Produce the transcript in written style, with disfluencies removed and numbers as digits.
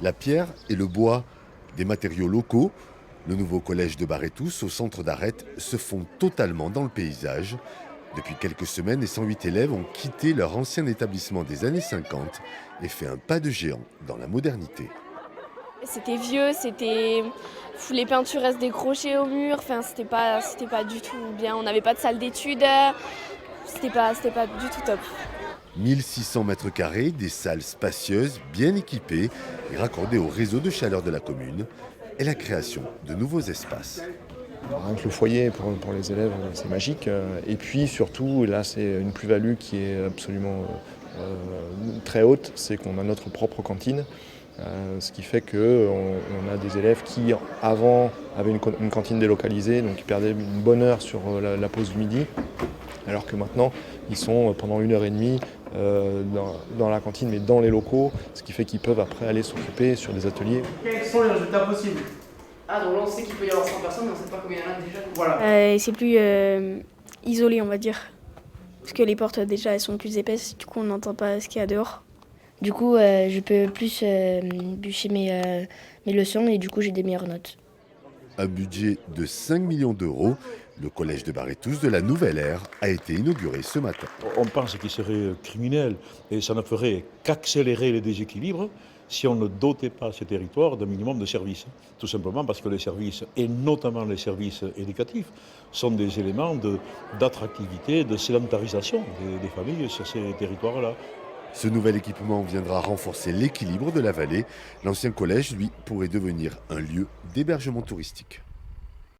La pierre et le bois, des matériaux locaux, le nouveau collège de Barétous au centre d'Arrête se fond totalement dans le paysage. Depuis quelques semaines, les 108 élèves ont quitté leur ancien établissement des années 50 et fait un pas de géant dans la modernité. C'était vieux, les peintures restent décrochées au mur, enfin c'était pas du tout bien, on n'avait pas de salle d'études, c'était pas du tout top. 1600 mètres carrés, des salles spacieuses, bien équipées et raccordées au réseau de chaleur de la commune et la création de nouveaux espaces. Rien que le foyer pour les élèves, c'est magique. Et puis surtout, là, c'est une plus-value qui est absolument très haute, c'est qu'on a notre propre cantine. Ce qui fait qu'on a des élèves qui, avant, avaient une cantine délocalisée, donc ils perdaient une bonne heure sur la pause du midi, alors que maintenant, ils sont pendant 1 heure et demie dans la cantine, mais dans les locaux, ce qui fait qu'ils peuvent après aller s'occuper sur des ateliers. Quels sont les résultats possibles? Ah, donc là, on sait qu'il peut y avoir 100 personnes, mais on ne sait pas combien il y en a déjà. Voilà. C'est plus isolé, on va dire, parce que les portes déjà elles sont plus épaisses, du coup on n'entend pas ce qu'il y a dehors. Du coup, je peux plus bûcher mes leçons et du coup, j'ai des meilleures notes. Un budget de 5 millions d'euros, le collège de Barétous de la nouvelle ère a été inauguré ce matin. On pense qu'il serait criminel et ça ne ferait qu'accélérer les déséquilibres si on ne dotait pas ces territoires d'un minimum de services. Tout simplement parce que les services, et notamment les services éducatifs, sont des éléments d'attractivité, de sédentarisation des familles sur ces territoires-là. Ce nouvel équipement viendra renforcer l'équilibre de la vallée. L'ancien collège, lui, pourrait devenir un lieu d'hébergement touristique.